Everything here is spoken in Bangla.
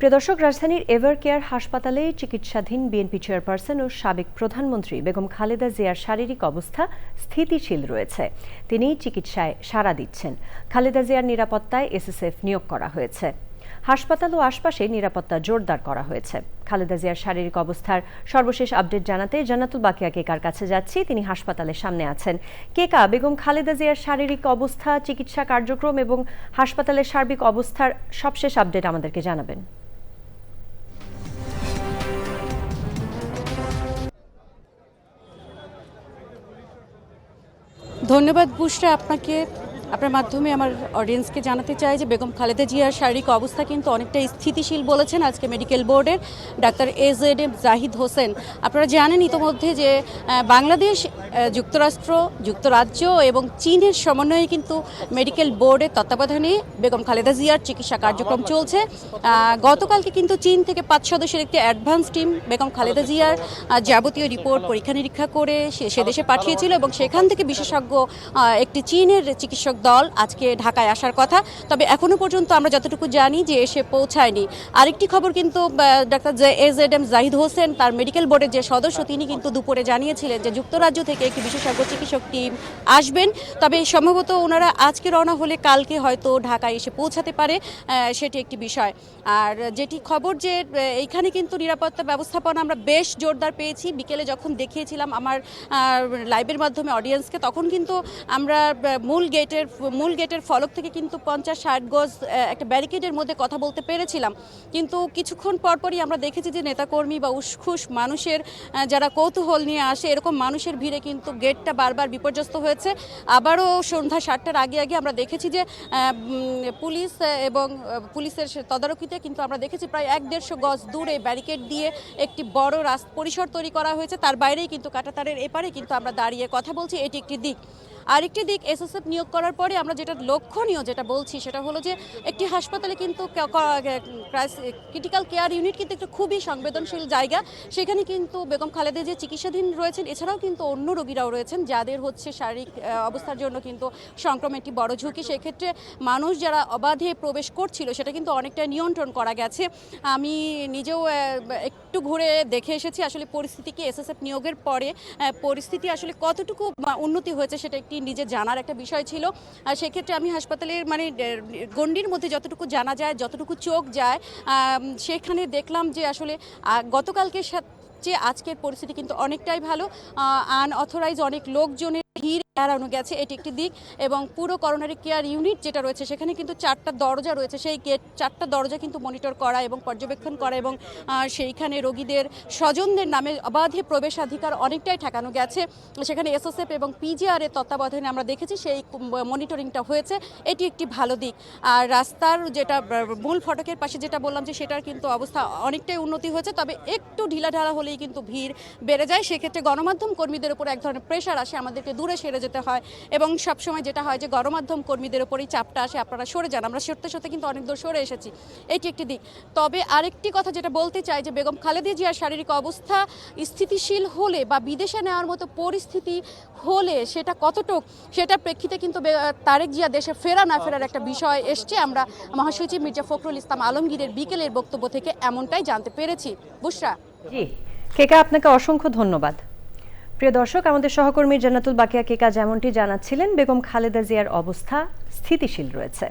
প্রিয় দর্শক, রাজধানীর এভার কেয়ার হাসপাতালে চিকিৎসাধীন বিএনপি চেয়ারপারসন ও সাবেক প্রধানমন্ত্রী বেগম খালেদা জিয়ার শারীরিক অবস্থা স্থিতিশীল রয়েছে। তিনি চিকিৎসায় সাড়া দিচ্ছেন। খালেদা জিয়ার নিরাপত্তায় এসএসএফ নিয়োগ করা হয়েছে। হাসপাতাল ও আশপাশে নিরাপত্তা জোরদার করা হয়েছে। খালেদা জিয়ার শারীরিক অবস্থার সর্বশেষ আপডেট জানাতে জান্নাতুল বাকিয়া কেকার কাছে যাচ্ছি। তিনি হাসপাতালের সামনে আছেন। কেকা, বেগম খালেদা জিয়ার শারীরিক অবস্থা, চিকিৎসা কার্যক্রম এবং হাসপাতালের সার্বিক অবস্থার সবশেষ আপডেট আমাদেরকে জানাবেন। ধন্যবাদ বুশরা, আপনার মাধ্যমে আমার অডিয়েন্সকে জানাতে চাই যে বেগম খালেদা জিয়ার শারীরিক অবস্থা কিন্তু অনেকটা স্থিতিশীল বলেছেন আজকে মেডিকেল বোর্ডের ডাক্তার AZM জাহিদ হোসেন। আপনারা জানেন ইতোমধ্যে যে বাংলাদেশ, যুক্তরাষ্ট্র, যুক্তরাজ্য এবং চীনের সমন্বয়ে কিন্তু মেডিকেল বোর্ডের তত্ত্বাবধানে বেগম খালেদা জিয়ার চিকিৎসা কার্যক্রম চলছে। গতকালকে কিন্তু চীন থেকে 5 সদস্যের একটি অ্যাডভান্স টিম বেগম খালেদা জিয়ার যাবতীয় রিপোর্ট পরীক্ষা নিরীক্ষা করে সে দেশে পাঠিয়েছিল এবং সেখান থেকে বিশেষজ্ঞ একটি চীনের চিকিৎসক দল আজকে ঢাকায় আসার কথা। তবে এখনো পর্যন্ত আমরা যতটুকু জানি যে এসে পৌঁছায়নি। আরেকটি খবর কিন্তু ডাক্তার AZM জাহিদ হোসেন, তার মেডিকেল বোর্ডের যে সদস্য, তিনি কিন্তু দুপুরে জানিয়েছিলেন যে যুক্তরাজ্য থেকে একটি বিশেষজ্ঞ চিকিৎসক টিম আসবেন। তবে সম্ভবত ওনারা আজকে রওনা হলে কালকে হয়তো ঢাকায় এসে পৌঁছাতে পারে, সেটি একটি বিষয়। আর যেটি খবর যে এইখানে কিন্তু নিরাপত্তা ব্যবস্থাপনা আমরা বেশ জোরদার পেয়েছি। বিকেলে যখন দেখিয়েছিলাম আমার লাইভের মাধ্যমে অডিয়েন্সকে, তখন কিন্তু আমরা মূল গেটের ফলক থেকে কিন্তু 50-60 গজ একটা ব্যারিকেডের মধ্যে কথা বলতে পেরেছিলাম। কিন্তু কিছুক্ষণ পরপরই আমরা দেখেছি যে নেতাকর্মী বা উসখুস মানুষের যারা কৌতূহল নিয়ে আসে, এরকম মানুষের ভিড়ে কিন্তু গেটটা বারবার বিপর্যস্ত হয়েছে। আবারও সন্ধ্যা 7টার আগে আমরা দেখেছি যে পুলিশ এবং পুলিশের তদারকিতে কিন্তু আমরা দেখেছি প্রায় 1-150 গজ দূরে ব্যারিকেড দিয়ে একটি বড় পরিসর তৈরি করা হয়েছে। তার বাইরেই কিন্তু কাঁটাতারের এপারে কিন্তু আমরা দাঁড়িয়ে কথা বলছি। এটি একটি দিক। আরেকটি দিক, এসএসএফ নিয়োগ করার পরে আমরা যেটা লক্ষণীয় যেটা বলছি সেটা হলো যে একটি হাসপাতালে কিন্তু ক্রিটিক্যাল কেয়ার ইউনিট কিন্তু একটা খুবই সংবেদনশীল জায়গা। সেখানে কিন্তু বেগম খালেদা যে চিকিৎসাধীন রয়েছেন, এছাড়াও কিন্তু অন্য রোগীরাও রয়েছেন যাদের হচ্ছে শারীরিক অবস্থার জন্য কিন্তু সংক্রমণ একটি বড় ঝুঁকি। সেক্ষেত্রে মানুষ যারা অবাধে প্রবেশ করছিল সেটা কিন্তু অনেকটা নিয়ন্ত্রণ করা গেছে। আমি নিজেও একটু ঘুরে দেখে এসেছি আসলে পরিস্থিতি কি এসএসএফ নিয়োগের পরে পরিস্থিতি আসলে কতটুকু উন্নতি হয়েছে সেটা একটি নিজে জানার একটা বিষয় ছিল। আর সেক্ষেত্রে আমি হাসপাতালের গণ্ডির মধ্যে যতটুকু জানা যায়, যতটুকু চোখ যায়, সেখানে দেখলাম যে আসলে গতকালকে যে আজকের পরিস্থিতি কিন্তু অনেকটাই ভালো। আনঅথরাইজ অনেক লোকজনের ভিড় এড়ানো গেছে, এটি একটি দিক। এবং পুরো করোনারি কেয়ার ইউনিট যেটা রয়েছে সেখানে কিন্তু 4টা দরজা রয়েছে। সেই 4টা দরজা কিন্তু মনিটর করা এবং পর্যবেক্ষণ করা এবং সেইখানে রোগীদের স্বজনদের নামে অবাধে প্রবেশাধিকার অনেকটাই ঠেকানো গেছে। সেখানে এসএসএফ এবং পিজিআরের তত্ত্বাবধানে আমরা দেখেছি সেই মনিটরিংটা হয়েছে, এটি একটি ভালো দিক। আর রাস্তার যেটা মূল ফটকের পাশে যেটা বললাম যে সেটার কিন্তু অবস্থা অনেকটাই উন্নতি হয়েছে। তবে একটু ঢিলাঢালা হলেই কিন্তু ভিড় বেড়ে যায়। সেক্ষেত্রে গণমাধ্যম কর্মীদের উপর এক ধরনের প্রেশার আসে, আমাদেরকে দূরে সরে যেতে হয় এবং সবসময় যেটা হয় যে গণমাধ্যম কর্মীদের উপরেই চাপটা আসে, আপনারা সরে যান। আমরা সত্যি কিন্তু অনেক দূর সরে এসেছি, এটি একটি দিক। তবে আরেকটি কথা যেটা বলতে চাই যে বেগম খালেদা জিয়ার শারীরিক অবস্থা স্থিতিশীল হলে বা বিদেশে নেওয়ার মতো পরিস্থিতি হলে সেটা কতটুক, সেটা প্রেক্ষিতে কিন্তু তারেক জিয়া দেশে ফেরা না ফেরার একটা বিষয় এসছে। আমরা মহাসচিব মির্জা ফখরুল ইসলাম আলমগীরের বিকেলের বক্তব্য থেকে এমনটাই জানতে পেরেছি। বুশরা। জি কেকা, আপনাকে অসংখ্য ধন্যবাদ। প্রিয় দর্শক, আমাদের সহকর্মী জান্নাতুল বাকিয়া কেকা যেমনটি জানাচ্ছিলেন, বেগম খালেদা জিয়ার অবস্থা স্থিতিশীল রয়েছে।